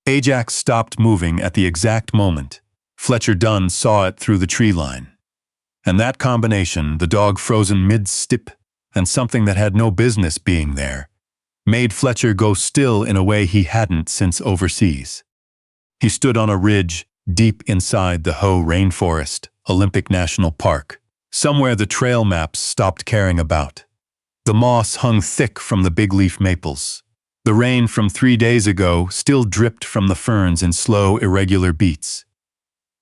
Ajax stopped moving at the exact moment. Fletcher Dunn saw it through the tree line. And that combination, the dog frozen mid-step and something that had no business being there, made Fletcher go still in a way he hadn't since overseas. He stood on a ridge deep inside the Hoh Rainforest, Olympic National Park, somewhere the trail maps stopped caring about. The moss hung thick from the big leaf maples. The rain from 3 days ago still dripped from the ferns in slow, irregular beats.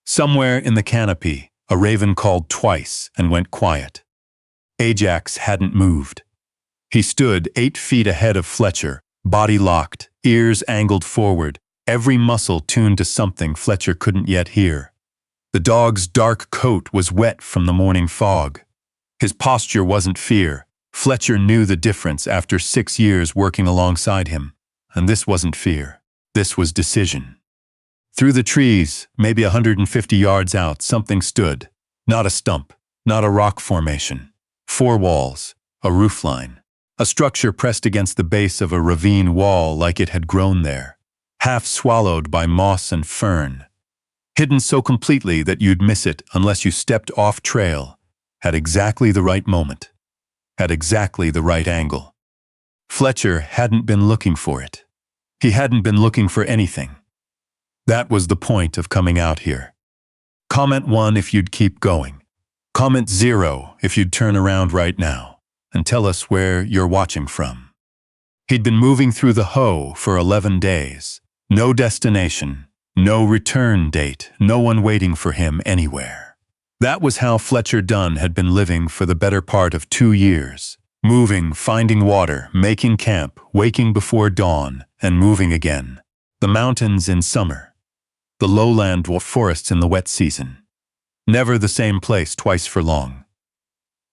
Somewhere in the canopy, a raven called twice and went quiet. Ajax hadn't moved. He stood 8 feet ahead of Fletcher, body locked, ears angled forward, every muscle tuned to something Fletcher couldn't yet hear. The dog's dark coat was wet from the morning fog. His posture wasn't fear. Fletcher knew the difference after 6 years working alongside him. And this wasn't fear. This was decision. Through the trees, maybe 150 yards out, something stood. Not a stump, not a rock formation. 4 walls, a roofline. A structure pressed against the base of a ravine wall like it had grown there, half swallowed by moss and fern. Hidden so completely that you'd miss it unless you stepped off trail, at exactly the right moment, at exactly the right angle. Fletcher hadn't been looking for it. He hadn't been looking for anything. That was the point of coming out here. Comment 1 if you'd keep going. Comment 0 if you'd turn around right now and tell us where you're watching from. He'd been moving through the Hoh for 11 days. No destination, no return date, no one waiting for him anywhere. That was how Fletcher Dunn had been living for the better part of 2 years. Moving, finding water, making camp, waking before dawn, and moving again. The mountains in summer. The lowland forests in the wet season. Never the same place twice for long.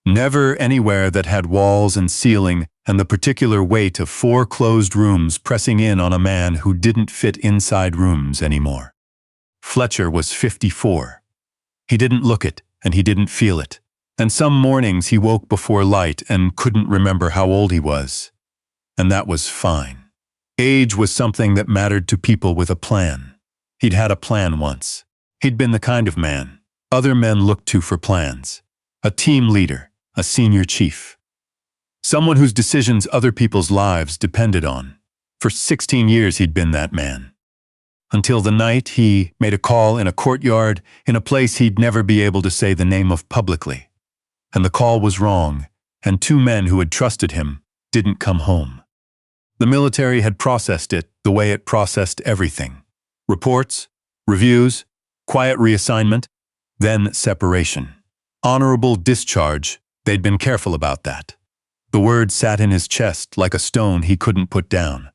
Never anywhere that had walls and ceiling and the particular weight of 4 closed rooms pressing in on a man who didn't fit inside rooms anymore. Fletcher was 54. He didn't look it and he didn't feel it. And some mornings he woke before light and couldn't remember how old he was. And that was fine. Age was something that mattered to people with a plan. He'd had a plan once. He'd been the kind of man other men looked to for plans. A team leader, a senior chief. Someone whose decisions other people's lives depended on. For 16 years he'd been that man. Until the night he made a call in a courtyard in a place he'd never be able to say the name of publicly. And the call was wrong, and 2 men who had trusted him didn't come home. The military had processed it the way it processed everything. Reports, reviews, quiet reassignment, then separation. Honorable discharge, they'd been careful about that. The word sat in his chest like a stone he couldn't put down.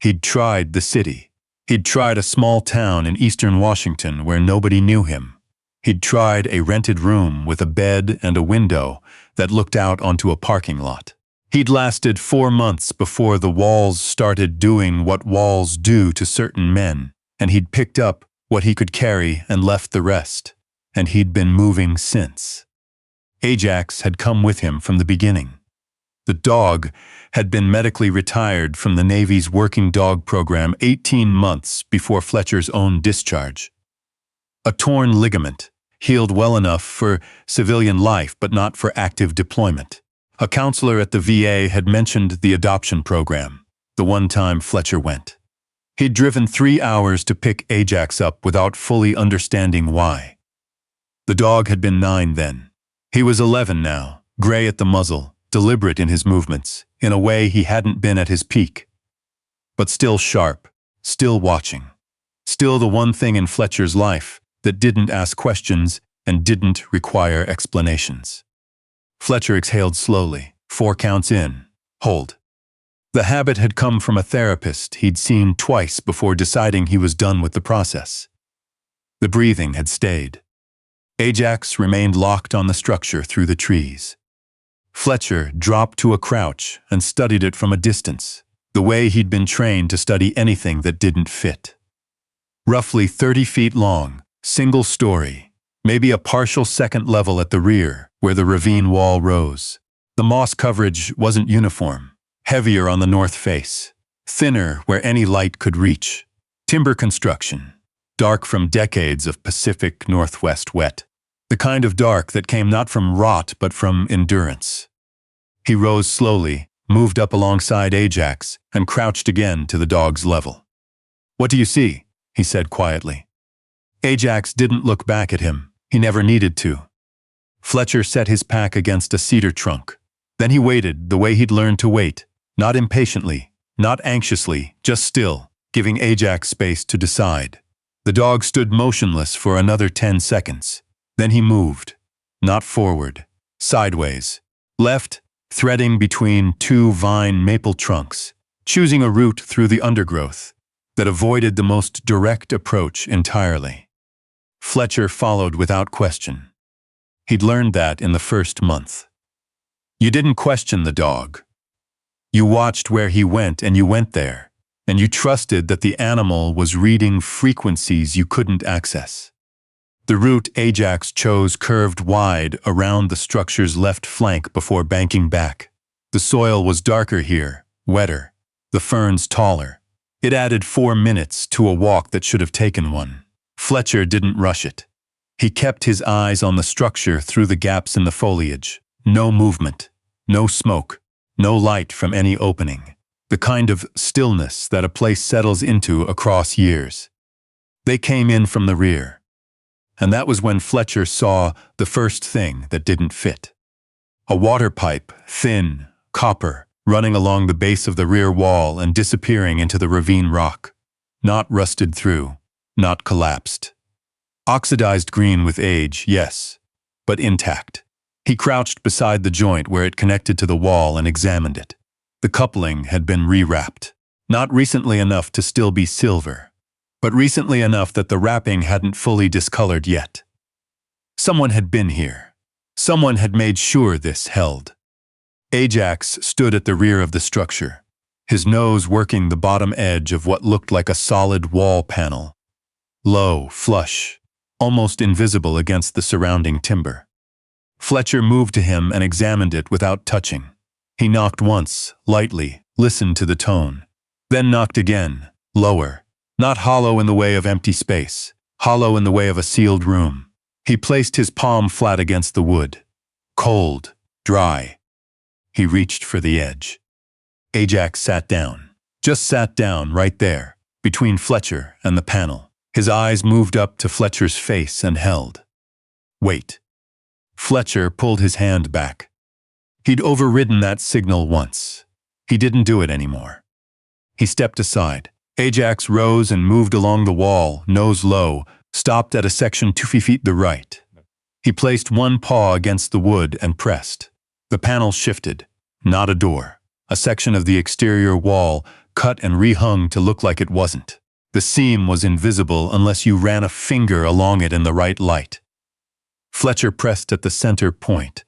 He'd tried the city. He'd tried a small town in eastern Washington where nobody knew him. He'd tried a rented room with a bed and a window that looked out onto a parking lot. He'd lasted 4 months before the walls started doing what walls do to certain men, and he'd picked up what he could carry and left the rest, and he'd been moving since. Ajax had come with him from the beginning. The dog had been medically retired from the Navy's working dog program 18 months before Fletcher's own discharge. A torn ligament, healed well enough for civilian life but not for active deployment. A counselor at the VA had mentioned the adoption program, the one time Fletcher went. He'd driven 3 hours to pick Ajax up without fully understanding why. The dog had been 9 then. He was 11 now, gray at the muzzle, deliberate in his movements, in a way he hadn't been at his peak. But still sharp, still watching. Still the one thing in Fletcher's life that didn't ask questions and didn't require explanations. Fletcher exhaled slowly, 4 counts in. Hold. The habit had come from a therapist he'd seen twice before deciding he was done with the process. The breathing had stayed. Ajax remained locked on the structure through the trees. Fletcher dropped to a crouch and studied it from a distance, the way he'd been trained to study anything that didn't fit. Roughly 30 feet long, single story, maybe a partial second level at the rear where the ravine wall rose. The moss coverage wasn't uniform, heavier on the north face, thinner where any light could reach. Timber construction, dark from decades of Pacific Northwest wet. The kind of dark that came not from rot but from endurance. He rose slowly, moved up alongside Ajax, and crouched again to the dog's level. "What do you see?" he said quietly. Ajax didn't look back at him. He never needed to. Fletcher set his pack against a cedar trunk. Then he waited the way he'd learned to wait, not impatiently, not anxiously, just still, giving Ajax space to decide. The dog stood motionless for another 10 seconds. Then he moved, not forward, sideways, left, threading between two vine maple trunks, choosing a route through the undergrowth that avoided the most direct approach entirely. Fletcher followed without question. He'd learned that in the first month. You didn't question the dog. You watched where he went and you went there, and you trusted that the animal was reading frequencies you couldn't access. The route Ajax chose curved wide around the structure's left flank before banking back. The soil was darker here, wetter, the ferns taller. It added 4 minutes to a walk that should have taken one. Fletcher didn't rush it. He kept his eyes on the structure through the gaps in the foliage. No movement, no smoke, no light from any opening. The kind of stillness that a place settles into across years. They came in from the rear. And that was when Fletcher saw the first thing that didn't fit. A water pipe, thin, copper, running along the base of the rear wall and disappearing into the ravine rock. Not rusted through, not collapsed. Oxidized green with age, yes, but intact. He crouched beside the joint where it connected to the wall and examined it. The coupling had been rewrapped. Not recently enough to still be silver, but recently enough that the wrapping hadn't fully discolored yet. Someone had been here. Someone had made sure this held. Ajax stood at the rear of the structure, his nose working the bottom edge of what looked like a solid wall panel. Low, flush, almost invisible against the surrounding timber. Fletcher moved to him and examined it without touching. He knocked once, lightly, listened to the tone. Then knocked again, lower. Not hollow in the way of empty space, hollow in the way of a sealed room. He placed his palm flat against the wood. Cold, dry. He reached for the edge. Ajax sat down. Just sat down right there, between Fletcher and the panel. His eyes moved up to Fletcher's face and held. Wait. Fletcher pulled his hand back. He'd overridden that signal once. He didn't do it anymore. He stepped aside. Ajax rose and moved along the wall, nose low, stopped at a section 2 feet to the right. He placed one paw against the wood and pressed. The panel shifted. Not a door. A section of the exterior wall, cut and rehung to look like it wasn't. The seam was invisible unless you ran a finger along it in the right light. Fletcher pressed at the center point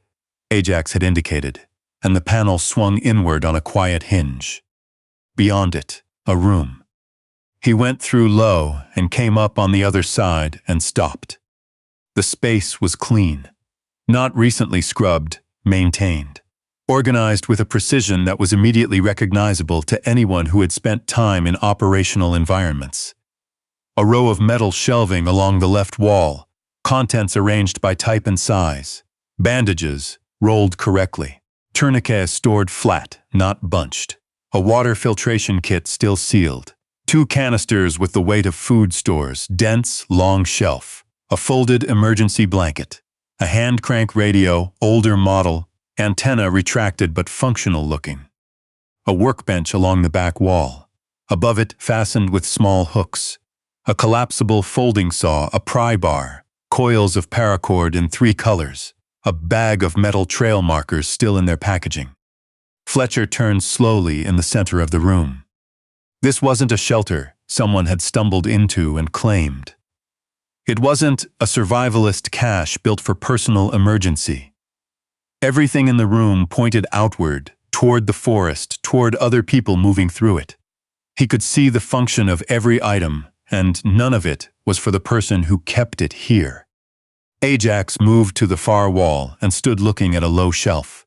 Ajax had indicated, and the panel swung inward on a quiet hinge. Beyond it, a room. He went through low and came up on the other side and stopped. The space was clean, not recently scrubbed, maintained, organized with a precision that was immediately recognizable to anyone who had spent time in operational environments. A row of metal shelving along the left wall, contents arranged by type and size, bandages rolled correctly, tourniquets stored flat, not bunched, a water filtration kit still sealed. 2 canisters with the weight of food stores, dense, long shelf, a folded emergency blanket, a hand crank radio, older model, antenna retracted but functional looking. A workbench along the back wall, above it fastened with small hooks, a collapsible folding saw, a pry bar, coils of paracord in 3 colors, a bag of metal trail markers still in their packaging. Fletcher turned slowly in the center of the room. This wasn't a shelter someone had stumbled into and claimed. It wasn't a survivalist cache built for personal emergency. Everything in the room pointed outward, toward the forest, toward other people moving through it. He could see the function of every item, and none of it was for the person who kept it here. Ajax moved to the far wall and stood looking at a low shelf.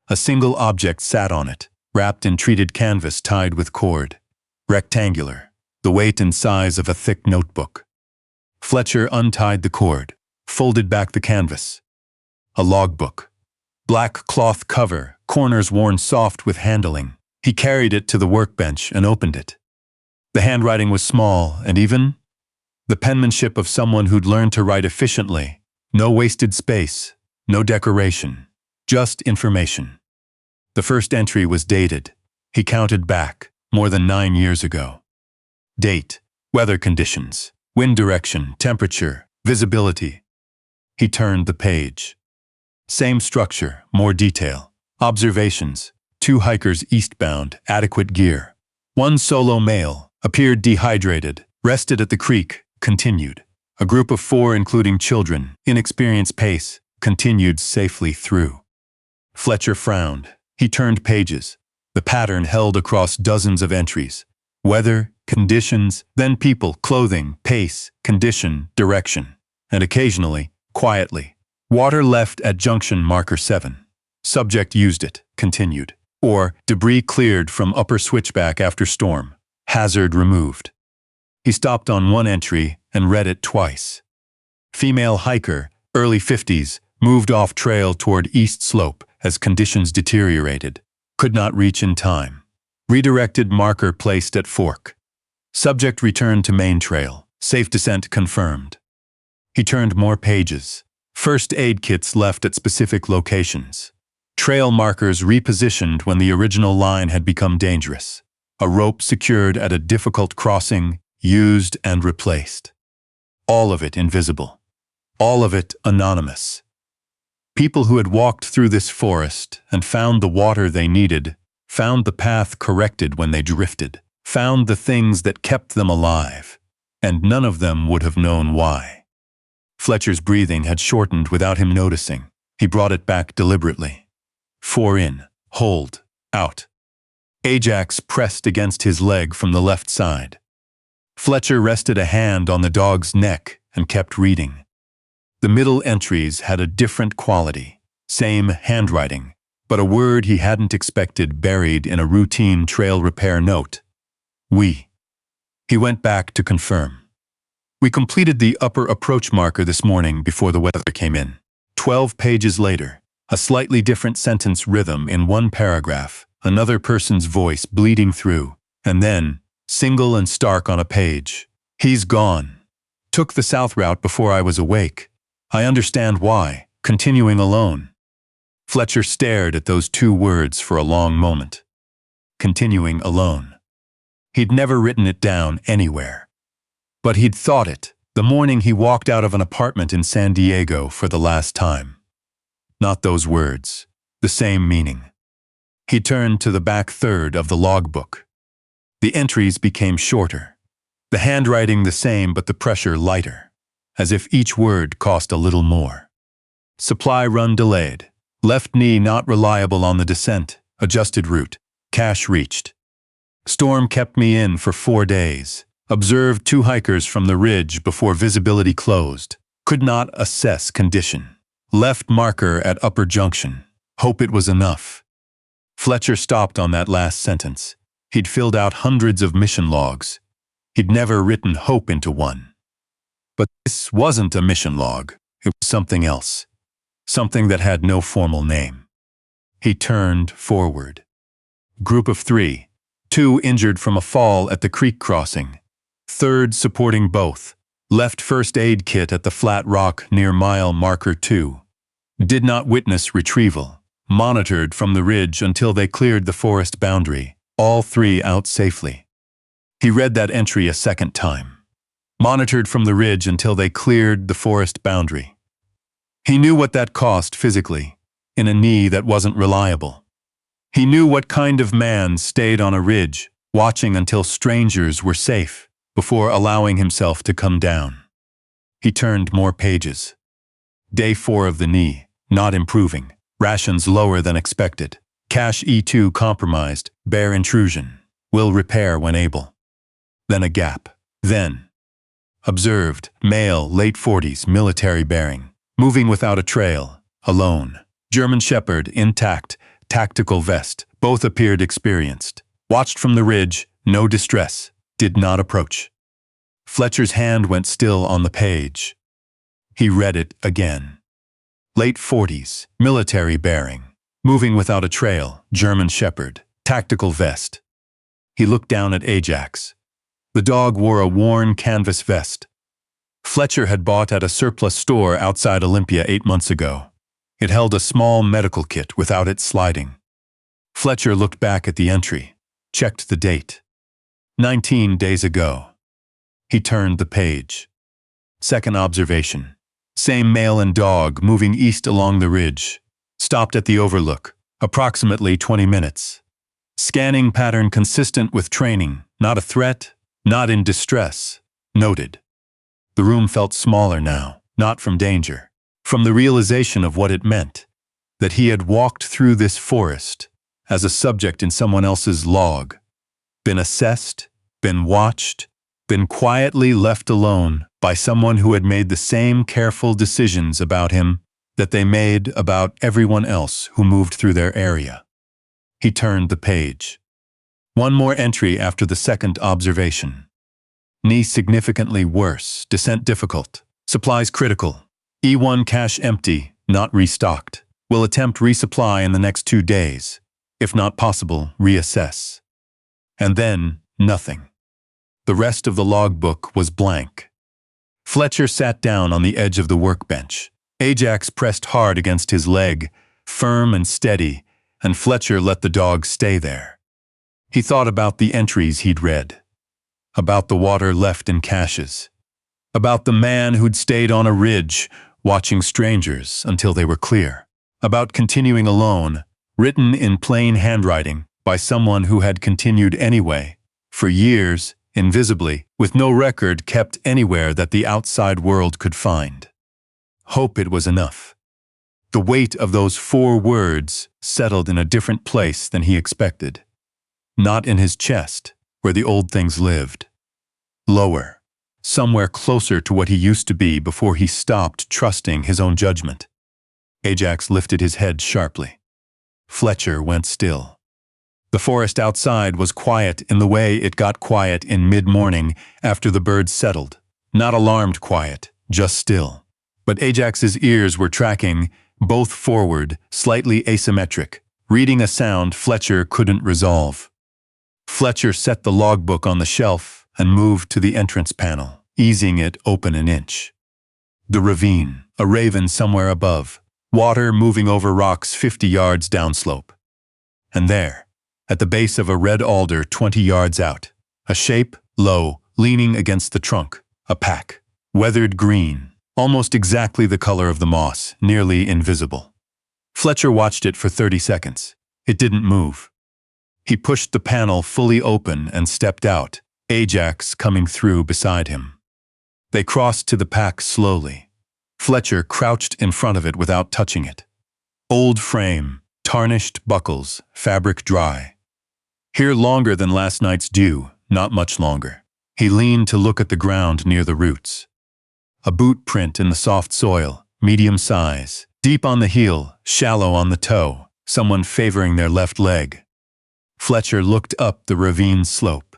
A single object sat on it, wrapped in treated canvas tied with cord. Rectangular, the weight and size of a thick notebook. Fletcher untied the cord, folded back the canvas. A logbook. Black cloth cover, corners worn soft with handling. He carried it to the workbench and opened it. The handwriting was small and even. The penmanship of someone who'd learned to write efficiently. No wasted space, no decoration, just information. The first entry was dated. He counted back, more than 9 years ago. Date, weather conditions, wind direction, temperature, visibility. He turned the page. Same structure, more detail. Observations, 2 hikers eastbound, adequate gear. 1 solo male, appeared dehydrated, rested at the creek, continued. A group of 4 including children, inexperienced pace, continued safely through. Fletcher frowned. He turned pages. The pattern held across dozens of entries. Weather, conditions, then people, clothing, pace, condition, direction. And occasionally, quietly, water left at junction marker 7. Subject used it, continued. Or, debris cleared from upper switchback after storm. Hazard removed. He stopped on one entry and read it twice. Female hiker, early 50s, moved off trail toward east slope as conditions deteriorated. Could not reach in time. Redirected marker placed at fork. Subject returned to main trail. Safe descent confirmed. He turned more pages. First aid kits left at specific locations. Trail markers repositioned when the original line had become dangerous. A rope secured at a difficult crossing, used and replaced. All of it invisible. All of it anonymous. People who had walked through this forest and found the water they needed, found the path corrected when they drifted, found the things that kept them alive, and none of them would have known why. Fletcher's breathing had shortened without him noticing. He brought it back deliberately. 4 in, hold, out. Ajax pressed against his leg from the left side. Fletcher rested a hand on the dog's neck and kept reading. The middle entries had a different quality, same handwriting, but a word he hadn't expected buried in a routine trail repair note. We. He went back to confirm. We completed the upper approach marker this morning before the weather came in. 12 pages later, a slightly different sentence rhythm in one paragraph, another person's voice bleeding through, and then, single and stark on a page, he's gone. Took the south route before I was awake. I understand why, continuing alone. Fletcher stared at those 2 words for a long moment. Continuing alone. He'd never written it down anywhere. But he'd thought it the morning he walked out of an apartment in San Diego for the last time. Not those words, the same meaning. He turned to the back third of the logbook. The entries became shorter. The handwriting the same but the pressure lighter, as if each word cost a little more. Supply run delayed. Left knee not reliable on the descent. Adjusted route. Cache reached. Storm kept me in for 4 days. Observed 2 hikers from the ridge before visibility closed. Could not assess condition. Left marker at upper junction. Hope it was enough. Fletcher stopped on that last sentence. He'd filled out hundreds of mission logs. He'd never written hope into one. But this wasn't a mission log. It was something else. Something that had no formal name. He turned forward. Group of 3. 2 injured from a fall at the creek crossing. 3rd supporting both. Left first aid kit at the flat rock near mile marker 2. Did not witness retrieval. Monitored from the ridge until they cleared the forest boundary. All 3 out safely. He read that entry a second time. Monitored from the ridge until they cleared the forest boundary. He knew what that cost physically, in a knee that wasn't reliable. He knew what kind of man stayed on a ridge, watching until strangers were safe, before allowing himself to come down. He turned more pages. Day 4 of the knee, not improving. Rations lower than expected. Cache E2 compromised, bare intrusion. Will repair when able. Then a gap. Then. Observed, male, late 40s, military bearing. Moving without a trail, alone. German Shepherd, intact, tactical vest. Both appeared experienced. Watched from the ridge, no distress. did not approach. Fletcher's hand went still on the page. He read it again. Late 40s, military bearing, moving without a trail, German shepherd, tactical vest. He looked down at Ajax. The dog wore a worn canvas vest. Fletcher had bought at a surplus store outside Olympia 8 months ago. It held a small medical kit without it sliding. Fletcher looked back at the entry, checked the date. 19 days ago. He turned the page. Second observation. Same male and dog moving east along the ridge. Stopped at the overlook, approximately 20 minutes. Scanning pattern consistent with training, not a threat, not in distress. Noted. The room felt smaller now, not from danger, from the realization of what it meant, that he had walked through this forest as a subject in someone else's log, been assessed, been watched, been quietly left alone by someone who had made the same careful decisions about him that they made about everyone else who moved through their area. He turned the page. One more entry after the second observation. Knee significantly worse, descent difficult, supplies critical, E1 cache empty, not restocked. Will attempt resupply in the next 2 days. If not possible, reassess. And then, nothing. The rest of the logbook was blank. Fletcher sat down on the edge of the workbench. Ajax pressed hard against his leg, firm and steady, and Fletcher let the dog stay there. He thought about the entries he'd read, about the water left in caches, about the man who'd stayed on a ridge, watching strangers until they were clear, about continuing alone, written in plain handwriting by someone who had continued anyway, for years, invisibly, with no record kept anywhere that the outside world could find. Hope it was enough. The weight of those 4 words settled in a different place than he expected. Not in his chest, where the old things lived. Lower, somewhere closer to what he used to be before he stopped trusting his own judgment. Ajax lifted his head sharply. Fletcher went still. The forest outside was quiet in the way it got quiet in mid-morning after the birds settled. Not alarmed quiet, just still. But Ajax's ears were tracking, both forward, slightly asymmetric, reading a sound Fletcher couldn't resolve. Fletcher set the logbook on the shelf and moved to the entrance panel, easing it open an inch. The ravine, a ravine somewhere above, water moving over rocks 50 yards downslope. And there, at the base of a red alder 20 yards out, a shape, low, leaning against the trunk, a pack, weathered green, almost exactly the color of the moss, nearly invisible. Fletcher watched it for 30 seconds. It didn't move. He pushed the panel fully open and stepped out, Ajax coming through beside him. They crossed to the pack slowly. Fletcher crouched in front of it without touching it. Old frame, tarnished buckles, fabric dry. Here longer than last night's dew, not much longer. He leaned to look at the ground near the roots. A boot print in the soft soil, medium size, deep on the heel, shallow on the toe, someone favoring their left leg. Fletcher looked up the ravine slope.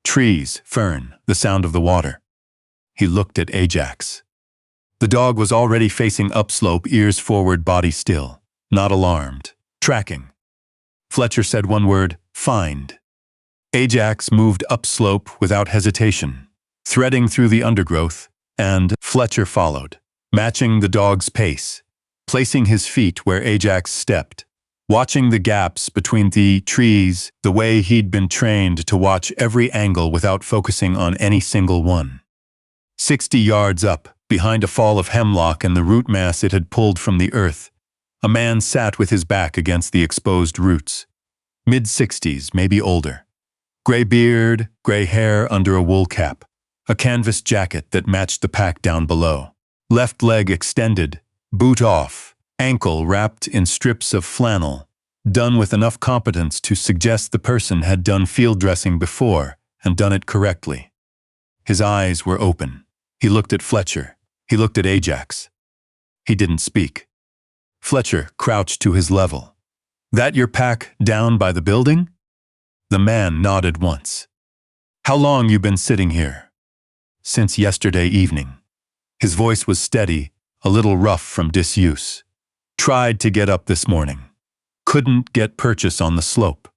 Trees, fern, the sound of the water. He looked at Ajax. The dog was already facing upslope, ears forward, body still, not alarmed, tracking. Fletcher said one word, find. Ajax moved upslope without hesitation, threading through the undergrowth, and Fletcher followed, matching the dog's pace, placing his feet where Ajax stepped, watching the gaps between the trees the way he'd been trained to watch every angle without focusing on any single one. 60 yards up, behind a fall of hemlock and the root mass it had pulled from the earth, a man sat with his back against the exposed roots. Mid-60s, maybe older. Gray beard, gray hair under a wool cap. A canvas jacket that matched the pack down below. Left leg extended, boot off, ankle wrapped in strips of flannel, done with enough competence to suggest the person had done field dressing before and done it correctly. His eyes were open. He looked at Fletcher. He looked at Ajax. He didn't speak. Fletcher crouched to his level. That your pack down by the building? The man nodded once. How long you been sitting here? Since yesterday evening. His voice was steady, a little rough from disuse. Tried to get up this morning. Couldn't get purchase on the slope.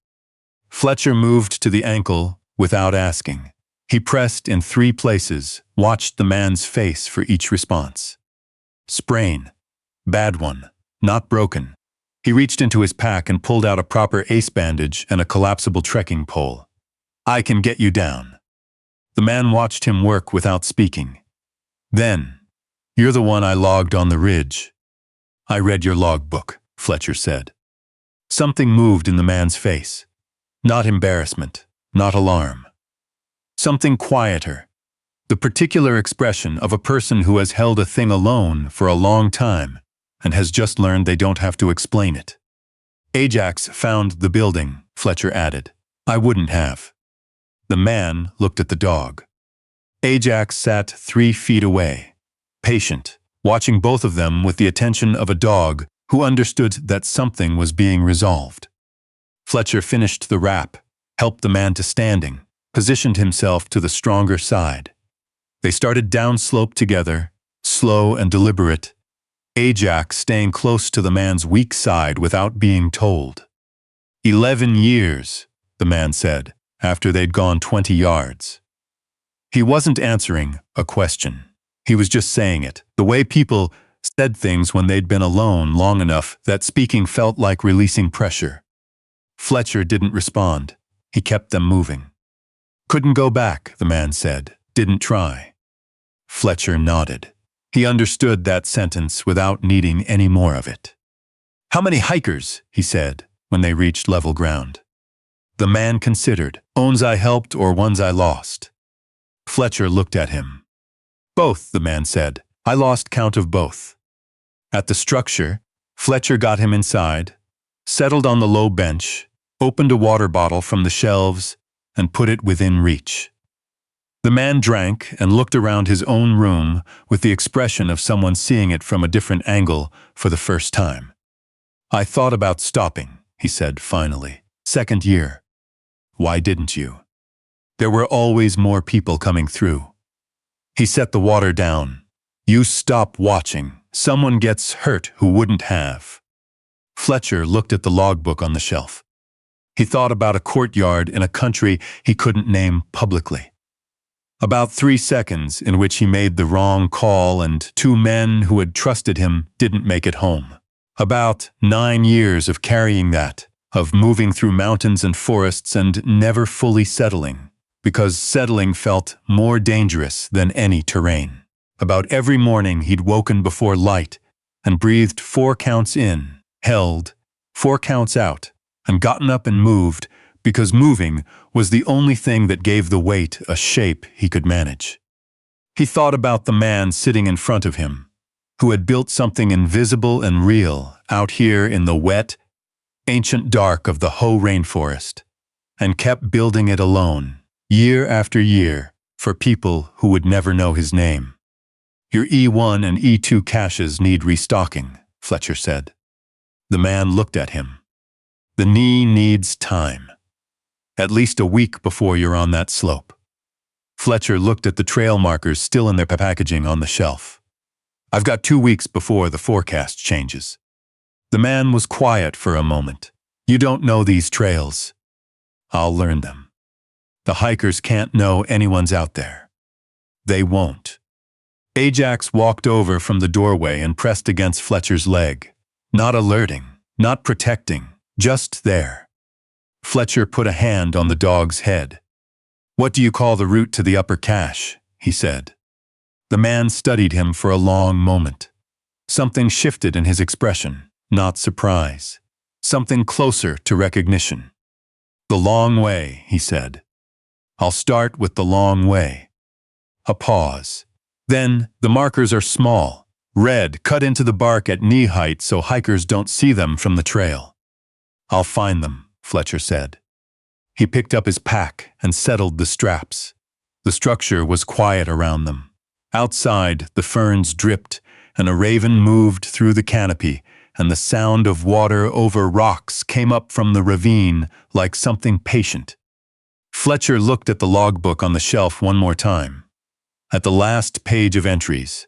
Fletcher moved to the ankle without asking. He pressed in 3 places, watched the man's face for each response. Sprain. Bad one. Not broken. He reached into his pack and pulled out a proper ace bandage and a collapsible trekking pole. I can get you down. The man watched him work without speaking. Then, you're the one I logged on the ridge. I read your logbook, Fletcher said. Something moved in the man's face. Not embarrassment, not alarm. Something quieter. The particular expression of a person who has held a thing alone for a long time and has just learned they don't have to explain it. Ajax found the building, Fletcher added. I wouldn't have. The man looked at the dog. Ajax sat 3 feet away, patient, watching both of them with the attention of a dog who understood that something was being resolved. Fletcher finished the wrap, helped the man to standing, positioned himself to the stronger side. They started downslope together, slow and deliberate, Ajax staying close to the man's weak side without being told. 11 years, the man said, after they'd gone 20 yards. He wasn't answering a question. He was just saying it, the way people said things when they'd been alone long enough that speaking felt like releasing pressure. Fletcher didn't respond. He kept them moving. Couldn't go back, the man said. Didn't try. Fletcher nodded. He understood that sentence without needing any more of it. How many hikers, he said, when they reached level ground. The man considered, ones I helped or ones I lost. Fletcher looked at him. Both, the man said. I lost count of both. At the structure, Fletcher got him inside, settled on the low bench, opened a water bottle from the shelves, and put it within reach. The man drank and looked around his own room with the expression of someone seeing it from a different angle for the first time. I thought about stopping, he said finally. 2nd year. Why didn't you? There were always more people coming through. He set the water down. You stop watching. Someone gets hurt who wouldn't have. Fletcher looked at the logbook on the shelf. He thought about a courtyard in a country he couldn't name publicly. About 3 seconds in which he made the wrong call and 2 men who had trusted him didn't make it home. About 9 years of carrying that, of moving through mountains and forests and never fully settling, because settling felt more dangerous than any terrain. About every morning he'd woken before light and breathed 4 counts in, held, 4 counts out, and gotten up and moved because moving was the only thing that gave the weight a shape he could manage. He thought about the man sitting in front of him, who had built something invisible and real out here in the wet, ancient dark of the Hoh Rainforest, and kept building it alone, year after year, for people who would never know his name. Your E1 and E2 caches need restocking, Fletcher said. The man looked at him. The knee needs time. At least a week before you're on that slope. Fletcher looked at the trail markers still in their packaging on the shelf. I've got 2 weeks before the forecast changes. The man was quiet for a moment. You don't know these trails. I'll learn them. The hikers can't know anyone's out there. They won't. Ajax walked over from the doorway and pressed against Fletcher's leg. Not alerting, not protecting, just there. Fletcher put a hand on the dog's head. What do you call the route to the upper cache? He said. The man studied him for a long moment. Something shifted in his expression, not surprise. Something closer to recognition. The long way, he said. I'll start with the long way. A pause. Then, the markers are small, red, cut into the bark at knee height so hikers don't see them from the trail. I'll find them, Fletcher said. He picked up his pack and settled the straps. The structure was quiet around them. Outside, the ferns dripped, and a raven moved through the canopy, and the sound of water over rocks came up from the ravine like something patient. Fletcher looked at the logbook on the shelf one more time, at the last page of entries,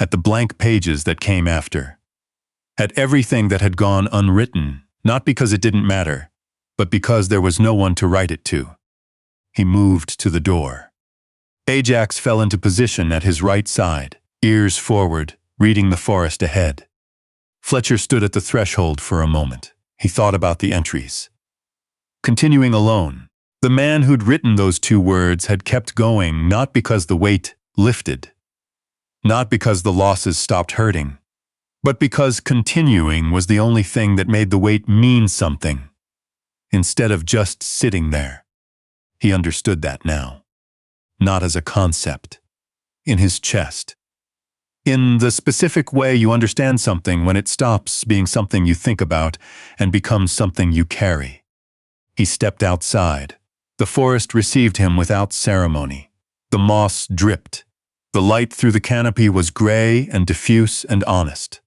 at the blank pages that came after, at everything that had gone unwritten, not because it didn't matter, but because there was no one to write it to. He moved to the door. Ajax fell into position at his right side, ears forward, reading the forest ahead. Fletcher stood at the threshold for a moment. He thought about the entries. Continuing alone, the man who'd written those 2 words had kept going not because the weight lifted, not because the losses stopped hurting, but because continuing was the only thing that made the weight mean something, instead of just sitting there. He understood that now. Not as a concept. In his chest. In the specific way you understand something when it stops being something you think about and becomes something you carry. He stepped outside. The forest received him without ceremony. The moss dripped. The light through the canopy was gray and diffuse and honest.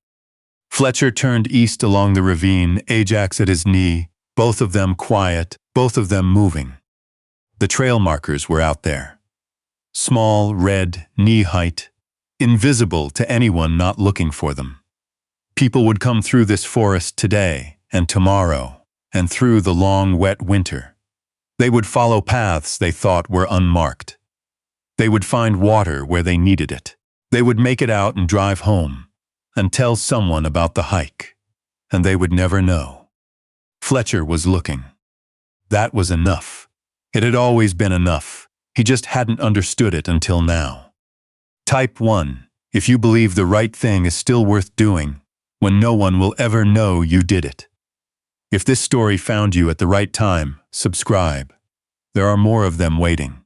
Fletcher turned east along the ravine, Ajax at his knee, both of them quiet, both of them moving. The trail markers were out there. Small, red, knee-height, invisible to anyone not looking for them. People would come through this forest today and tomorrow and through the long, wet winter. They would follow paths they thought were unmarked. They would find water where they needed it. They would make it out and drive home and tell someone about the hike, and they would never know. Fletcher was looking. That was enough. It had always been enough. He just hadn't understood it until now. Type 1. If you believe the right thing is still worth doing, when no one will ever know you did it. If this story found you at the right time, subscribe. There are more of them waiting.